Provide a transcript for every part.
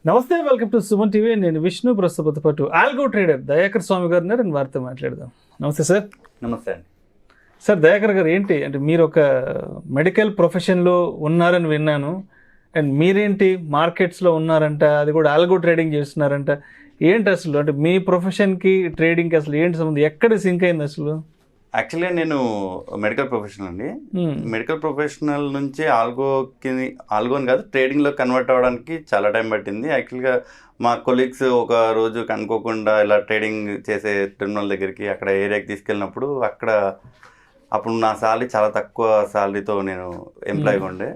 నమస్తే, welcome to Suman TV. నేను విష్ణు. ప్రస్తుతంతో పాటు ఆల్గో ట్రేడర్ దయాకర్ స్వామి గారు ఉన్నారు. నేను వారితో మాట్లాడదాం. నమస్తే సార్. నమస్తే అండి. సార్, దయాకర్ గారు, ఏంటి అంటే మీరు ఒక మెడికల్ ప్రొఫెషన్లో ఉన్నారని విన్నాను. అండ్ మీరేంటి మార్కెట్స్లో ఉన్నారంట, అది కూడా ఆల్గో ట్రేడింగ్ చేస్తున్నారంట. ఏంటి అసలు, అంటే మీ ప్రొఫెషన్కి ట్రేడింగ్కి అసలు ఏంటి సంబంధం, ఎక్కడ సింక్ అయింది అసలు? యాక్చువల్గా నేను మెడికల్ ప్రొఫెషనల్ అండి. మెడికల్ ప్రొఫెషనల్ నుంచి ఆల్గోని కాదు ట్రేడింగ్లో కన్వర్ట్ అవ్వడానికి చాలా టైం పట్టింది. యాక్చువల్గా మా కొలీగ్స్ ఒక రోజు కనుక్కోకుండా ఇలా ట్రేడింగ్ చేసే టెర్మినల్ దగ్గరికి అక్కడ ఏరియాకి తీసుకెళ్ళినప్పుడు అప్పుడు నా శాలరీ చాలా తక్కువ శాలరీతో నేను ఎంప్లాయ్గా ఉండే.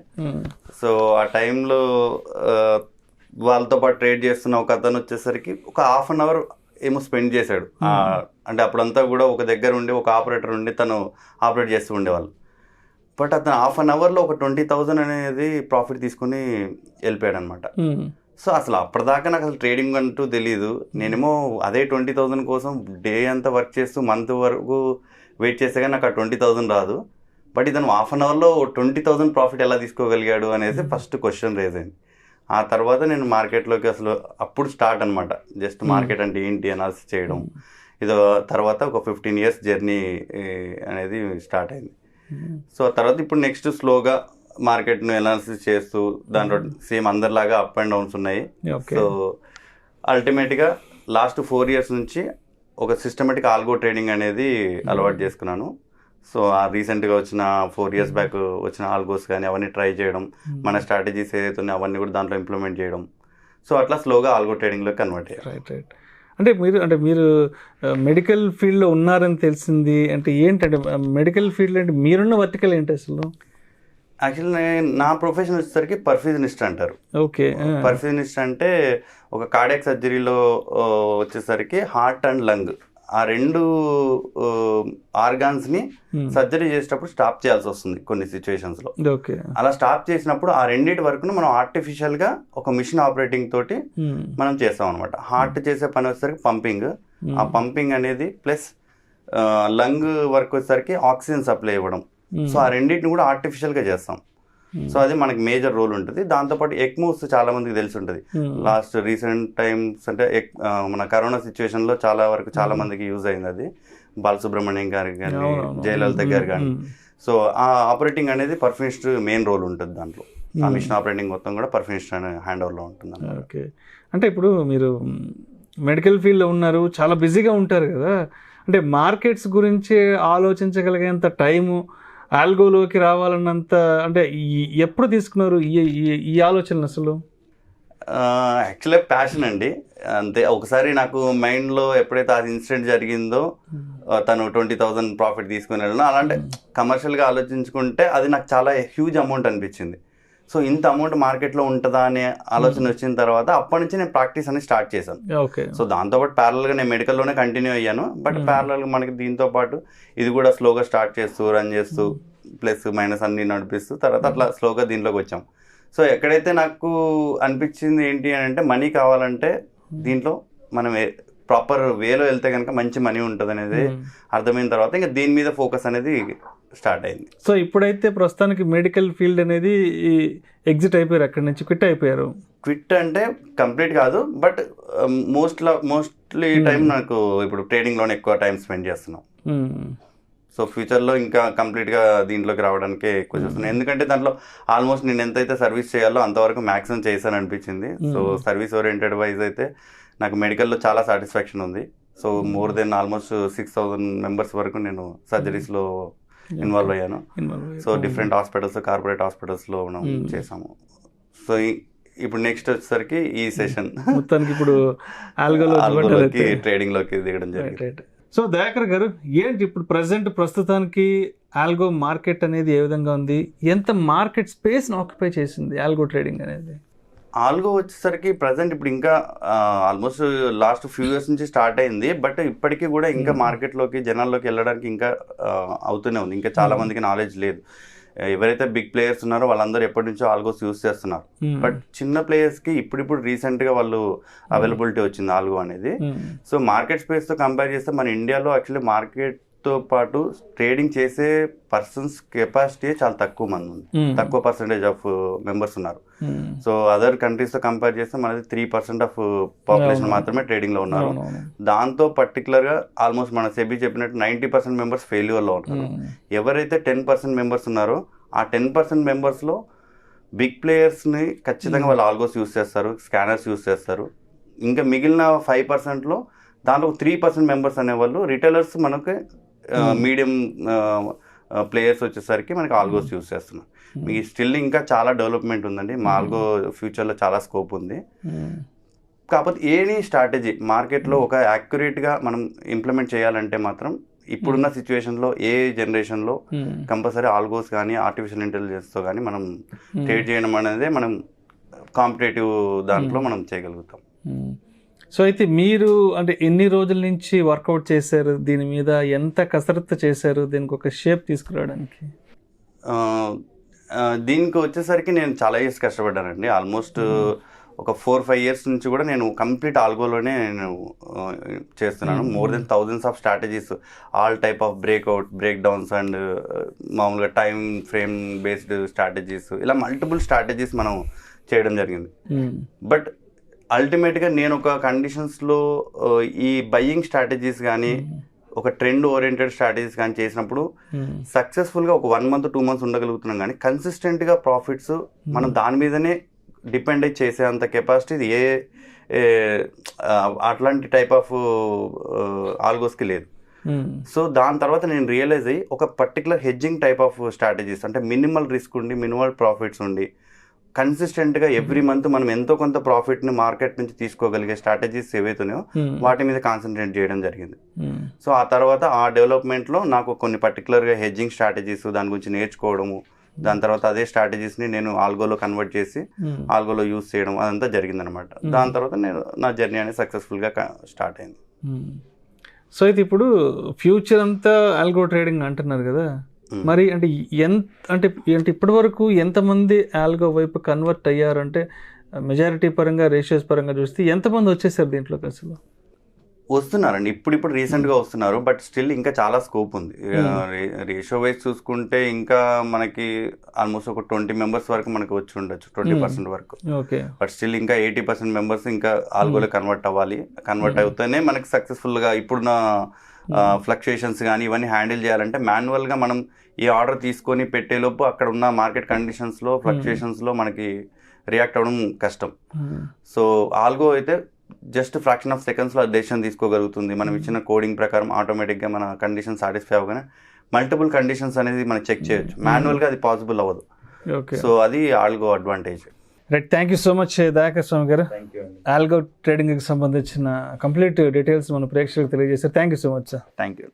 సో ఆ టైంలో వాళ్ళతో పాటు ట్రేడ్ చేస్తున్న ఒక అతను వచ్చేసరికి ఒక హాఫ్ అన్ అవర్ ఏమో స్పెండ్ చేశాడు. అంటే అప్పుడంతా కూడా ఒక దగ్గర ఉండి ఒక ఆపరేటర్ ఉండి తను ఆపరేట్ చేస్తూ ఉండేవాళ్ళు. బట్ అతను హాఫ్ అన్ అవర్లో ఒక 20,000 అనేది ప్రాఫిట్ తీసుకుని వెళ్ళిపోయాడు అనమాట. సో అసలు అప్పటిదాకా నాకు అసలు ట్రేడింగ్ అంటూ తెలియదు. నేనేమో అదే 20,000 కోసం డే అంతా వర్క్ చేస్తూ మంత్ వరకు వెయిట్ చేస్తే కానీ నాకు ఆ 20,000 రాదు. బట్ ఇతను హాఫ్ అన్ అవర్లో 20,000 ప్రాఫిట్ ఎలా తీసుకోగలిగాడు అనేది ఫస్ట్ క్వశ్చన్ రేజ్ అయింది. ఆ తర్వాత నేను మార్కెట్లోకి అసలు అప్పుడు స్టార్ట్ అనమాట. జస్ట్ మార్కెట్ అంటే ఏంటి అనాలిసిస్ చేయడం. ఇది తర్వాత ఒక 15 years జర్నీ అనేది స్టార్ట్ అయింది. సో తర్వాత ఇప్పుడు నెక్స్ట్ స్లోగా మార్కెట్ను అనాలిసిస్ చేస్తూ దాంట్లో సేమ్ అందరిలాగా అప్ అండ్ డౌన్స్ ఉన్నాయి. సో అల్టిమేట్గా లాస్ట్ 4 years నుంచి ఒక సిస్టమేటిక్ ఆల్గో ట్రేడింగ్ అనేది అలవాటు చేసుకున్నాను. సో ఆ రీసెంట్గా వచ్చిన 4 years బ్యాక్ వచ్చిన ఆల్గోస్ కానీ అవన్నీ ట్రై చేయడం, మన స్ట్రాటజీస్ ఏదైతే ఉన్నాయో అవన్నీ కూడా దాంట్లో ఇంప్లిమెంట్ చేయడం. సో అట్లా స్లోగా ఆల్గో ట్రేడింగ్లో కన్వర్ట్ అయ్యారు. రైట్. అంటే మీరు మెడికల్ ఫీల్డ్లో ఉన్నారని తెలిసింది. అంటే ఏంటంటే మెడికల్ ఫీల్డ్ అంటే మీరున్న వర్టికల్ ఏంటి అసలు? యాక్చువల్లీ నా ప్రొఫెషన్ వచ్చేసరికి పర్ఫ్యూజనిస్ట్ అంటారు. ఓకే. పర్ఫ్యూజనిస్ట్ అంటే ఒక కార్డియాక్ సర్జరీలో వచ్చేసరికి హార్ట్ అండ్ లంగ్ ఆ 2 ఆర్గాన్స్ని సర్జరీ చేసేటప్పుడు స్టాప్ చేయాల్సి వస్తుంది కొన్ని సిచ్యువేషన్స్లో. అలా స్టాప్ చేసినప్పుడు ఆ రెండింటి వరకును మనం ఆర్టిఫిషియల్గా ఒక మిషన్ ఆపరేటింగ్ తోటి మనం చేస్తాం అనమాట. హార్ట్ చేసే పని వచ్చేసరికి పంపింగ్, ఆ పంపింగ్ అనేది ప్లస్ లంగ్ వర్క్ వచ్చేసరికి ఆక్సిజన్ సప్లై ఇవ్వడం. సో ఆ రెండింటిని కూడా ఆర్టిఫిషియల్గా చేస్తాం. సో అది మనకి మేజర్ రోల్ ఉంటుంది. దాంతోపాటు ఎక్మోస్ చాలా మందికి తెలిసి ఉంటుంది. లాస్ట్ రీసెంట్ టైమ్స్ అంటే మన కరోనా సిచ్యువేషన్లో చాలా మందికి యూజ్ అయింది. అది బాలసుబ్రహ్మణ్యం గారికి కానీ జయలలిత గారు కానీ. సో ఆ ఆపరేటింగ్ అనేది పర్ఫెక్ట్ మెయిన్ రోల్ ఉంటుంది దాంట్లో. ఆ మిషన్ ఆపరేటింగ్ మొత్తం కూడా పర్ఫెక్ట్ అనే హ్యాండ్ ఓవర్లో ఉంటుంది. ఓకే. అంటే ఇప్పుడు మీరు మెడికల్ ఫీల్డ్లో ఉన్నారు, చాలా బిజీగా ఉంటారు కదా. అంటే మార్కెట్స్ గురించి ఆలోచించగలిగేంత టైము ఆల్గోలోకి రావాలన్నంత అంటే ఎప్పుడు తీసుకున్నారు ఈ ఆలోచనలు అసలు? యాక్చువల్గా ప్యాషన్ అండి అంతే. ఒకసారి నాకు మైండ్లో ఎప్పుడైతే అది ఇన్సిడెంట్ జరిగిందో తను 20,000 ప్రాఫిట్ తీసుకుని వెళ్ళినా అలాంటి కమర్షియల్గా ఆలోచించుకుంటే అది నాకు చాలా హ్యూజ్ అమౌంట్ అనిపించింది. సో ఇంత అమౌంట్ మార్కెట్లో ఉంటుందా అనే ఆలోచన వచ్చిన తర్వాత అప్పటి నుంచి నేను ప్రాక్టీస్ అనేది స్టార్ట్ చేశాను. సో దాంతోపాటు ప్యారలల్గా నేను మెడికల్లోనే కంటిన్యూ అయ్యాను. బట్ ప్యారలల్గా మనకి దీంతో పాటు ఇది కూడా స్లోగా స్టార్ట్ చేస్తూ రన్ చేస్తూ ప్లస్ మైనస్ అన్ని నడిపిస్తూ తర్వాత అట్లా స్లోగా దీంట్లోకి వచ్చాం. సో ఎక్కడైతే నాకు అనిపించింది ఏంటి అని అంటే మనీ కావాలంటే దీంట్లో మనం ప్రాపర్ వేలో వెళ్తే కనుక మంచి మనీ ఉంటుంది అనేది అర్థమైన తర్వాత ఇంకా దీని మీద ఫోకస్ అనేది స్టార్ట్ అయింది. సో ఇప్పుడైతే ప్రస్తుతానికి మెడికల్ ఫీల్డ్ అనేది ఎగ్జిట్ అయిపోయారు, అక్కడి నుంచి క్విట్ అయిపోయారు. క్విట్ అంటే కంప్లీట్ కాదు, బట్ మోస్ట్లీ టైం నాకు ఇప్పుడు ట్రేడింగ్లోనే ఎక్కువ టైం స్పెండ్ చేస్తున్నాం. సో ఫ్యూచర్లో ఇంకా కంప్లీట్గా దీంట్లోకి రావడానికే ఎక్కువ చూస్తున్నాను. ఎందుకంటే దాంట్లో ఆల్మోస్ట్ నేను ఎంతైతే సర్వీస్ చేయాలో అంతవరకు మ్యాక్సిమం చేశాను అనిపించింది. సో సర్వీస్ ఓరియంటెడ్ వైజ్ అయితే నాకు మెడికల్లో చాలా సాటిస్ఫాక్షన్ ఉంది. So more than almost 6,000 members వరకు నేను సర్జరీస్లో ఇన్వాల్వ్ అయ్యాను. సో డిఫరెంట్ హాస్పిటల్స్, కార్పొరేట్ హాస్పిటల్స్లో మనం చేసాము. సో ఇప్పుడు నెక్స్ట్ వచ్చేసరికి ఈ సెషన్ మొత్తానికి ఇప్పుడు ఆల్గోలోకి ట్రేడింగ్లోకి దిగడం జరిగింది. సో దయాకర్ గారు, ఏంటి ఇప్పుడు ప్రస్తుతానికి ఆల్గో మార్కెట్ అనేది ఏ విధంగా ఉంది? ఎంత మార్కెట్ స్పేస్ని ఆక్యుపై చేసింది ఆల్గో ట్రేడింగ్ అనేది? ఆల్గో వచ్చేసరికి ప్రజెంట్ ఇప్పుడు ఇంకా ఆల్మోస్ట్ లాస్ట్ ఫ్యూ ఇయర్స్ నుంచి స్టార్ట్ అయింది. బట్ ఇప్పటికీ కూడా ఇంకా మార్కెట్లోకి జనాల్లోకి వెళ్ళడానికి ఇంకా అవుతూనే ఉంది. ఇంకా చాలా మందికి నాలెడ్జ్ లేదు. ఎవరైతే బిగ్ ప్లేయర్స్ ఉన్నారో వాళ్ళందరూ ఎప్పటి నుంచో ఆల్గోస్ యూస్ చేస్తున్నారు. బట్ చిన్న ప్లేయర్స్కి ఇప్పుడు రీసెంట్గా వాళ్ళు అవైలబిలిటీ వచ్చింది ఆల్గో అనేది. సో మార్కెట్ స్పేస్తో కంపేర్ చేస్తే మన ఇండియాలో యాక్చువల్లీ మార్కెట్ తో పాటు ట్రేడింగ్ చేసే పర్సన్స్ కెపాసిటీ చాలా తక్కువ మంది ఉంది, తక్కువ పర్సెంటేజ్ ఆఫ్ మెంబర్స్ ఉన్నారు. సో అదర్ కంట్రీస్ తో కంపేర్ చేస్తే మనది 3% ఆఫ్ పాపులేషన్ మాత్రమే ట్రేడింగ్ లో ఉన్నారు. దాంతో పర్టికులర్ గా ఆల్మోస్ట్ మన సెబీ చెప్పినట్టు 90% మెంబర్స్ ఫెయిల్యూర్ లో ఉన్నారు. ఎవరైతే 10% మెంబర్స్ ఉన్నారో ఆ 10% మెంబర్స్ లో బిగ్ ప్లేయర్స్ ని ఖచ్చితంగా వాళ్ళు ఆల్గోస్ యూస్ చేస్తారు, స్కానర్స్ యూస్ చేస్తారు. ఇంకా మిగిలిన 5%లో దాంట్లో 3% మెంబర్స్ అనేవాళ్ళు రిటైలర్స్ మనకి మీడియం ప్లేయర్స్ వచ్చేసరికి మనకి ఆల్గోస్ యూస్ చేస్తున్నాం. మీకు స్టిల్ ఇంకా చాలా డెవలప్మెంట్ ఉందండి, మా ఆల్గో ఫ్యూచర్లో చాలా స్కోప్ ఉంది. కాకపోతే ఏనీ స్ట్రాటజీ మార్కెట్లో ఒక యాక్యురేట్గా మనం ఇంప్లిమెంట్ చేయాలంటే మాత్రం ఇప్పుడున్న సిచ్యువేషన్లో ఏ జనరేషన్లో కంపల్సరీ ఆల్గోస్ కానీ ఆర్టిఫిషియల్ ఇంటెలిజెన్స్తో కానీ మనం ట్రేడ్ చేయడం అనేది మనం కాంపిటేటివ్ దాంట్లో మనం చేయగలుగుతాం. సో అయితే మీరు అంటే ఎన్ని రోజుల నుంచి వర్కౌట్ చేశారు దీని మీద, ఎంత కసరత్తు చేశారు దీనికి ఒక షేప్ తీసుకురావడానికి? దీనికి వచ్చేసరికి నేను చాలా ఇయర్స్ కష్టపడ్డానండి. ఆల్మోస్ట్ ఒక 4-5 ఇయర్స్ నుంచి కూడా నేను కంప్లీట్ ఆల్గోలోనే నేను చేస్తున్నాను. More than thousands of strategies, all type of breakout, break downs and మామూలుగా టైం ఫ్రేమ్ బేస్డ్ స్ట్రాటజీస్, ఇలా మల్టిపుల్ స్ట్రాటజీస్ మనం చేయడం జరిగింది. బట్ అల్టిమేట్గా నేను ఒక కండిషన్స్లో ఈ బయ్యింగ్ స్ట్రాటజీస్ కానీ ఒక ట్రెండ్ ఓరియంటెడ్ స్ట్రాటజీస్ కానీ చేసినప్పుడు సక్సెస్ఫుల్గా ఒక 1 month 2 months ఉండగలుగుతున్నాం. కానీ కన్సిస్టెంట్గా ప్రాఫిట్స్ మనం దాని మీదనే డిపెండ్ అయి చేసేంత కెపాసిటీ అట్లాంటి టైప్ ఆఫ్ ఆల్గోస్కి లేదు. సో దాని తర్వాత నేను రియలైజ్ అయ్యి ఒక particular hedging type of strategies, అంటే మినిమల్ రిస్క్ ఉండి మినిమల్ ప్రాఫిట్స్ ఉండి కన్సిస్టెంట్గా ఎవ్రీ మంత్ మనం ఎంతో కొంత ప్రాఫిట్ని మార్కెట్ నుంచి తీసుకోగలిగే స్ట్రాటజీస్ ఏవైతున్నాయో వాటి మీద కాన్సన్ట్రేట్ చేయడం జరిగింది. సో ఆ తర్వాత ఆ డెవలప్మెంట్లో నాకు కొన్ని పర్టికులర్గా హెడ్జింగ్ స్ట్రాటజీస్ దాని గురించి నేర్చుకోవడము, దాని తర్వాత అదే స్ట్రాటజీస్ని నేను ఆల్గోలో కన్వర్ట్ చేసి ఆల్గోలో యూస్ చేయడం అదంతా జరిగిందనమాట. దాని తర్వాత నేను నా జర్నీ అనేది సక్సెస్ఫుల్గా స్టార్ట్ అయింది. సో అయితే ఇప్పుడు ఫ్యూచర్ అంతా ఆల్గో ట్రేడింగ్ అంటున్నారు కదా, మరి అంటే అంటే ఇప్పటి వరకు ఎంతమంది ఆల్గో వైపు కన్వర్ట్ అయ్యారంటే మెజారిటీ పరంగా రేషియోస్ పరంగా చూస్తే ఎంతమంది వచ్చేసారు దీంట్లోకి? అసలు వస్తున్నారండి, ఇప్పుడు రీసెంట్గా వస్తున్నారు. బట్ స్టిల్ ఇంకా చాలా స్కోప్ ఉంది. రేషియో వైజ్ చూసుకుంటే ఇంకా మనకి ఆల్మోస్ట్ ఒక 20 members వరకు మనకి వచ్చి ఉండొచ్చు, 20% వరకు. బట్ స్టిల్ ఇంకా 80% మెంబర్స్ ఇంకా ఆల్గోలో కన్వర్ట్ అవ్వాలి. కన్వర్ట్ అవుతేనే మనకి సక్సెస్ఫుల్గా ఇప్పుడున్న ఫ్లక్చుయేషన్స్ కానీ ఇవన్నీ హ్యాండిల్ చేయాలంటే మాన్యువల్గా మనం ఈ ఆర్డర్ తీసుకొని పెట్టేలోపు అక్కడ ఉన్న మార్కెట్ కండిషన్స్లో ఫ్లక్చుయేషన్స్లో మనకి రియాక్ట్ అవ్వడం కష్టం. సో ఆల్గో అయితే జస్ట్ ఫ్రాక్షన్ ఆఫ్ సెకండ్స్లో డెసిషన్ తీసుకోగలుగుతుంది. మనం ఇచ్చిన కోడింగ్ ప్రకారం ఆటోమేటిక్గా మన కండిషన్ సాటిస్ఫై అవ్వగానే మల్టిపుల్ కండిషన్స్ అనేది మనం చెక్ చేయొచ్చు. మాన్యువల్గా అది పాసిబుల్ అవ్వదు. సో అది algo advantage. Right, thank you so much Dayakar Swamy garu. Algo ట్రేడింగ్కి సంబంధించిన కంప్లీట్ డీటెయిల్స్ మన ప్రేక్షకులకు తెలియజేశారు. Thank you so much sir. Thank you.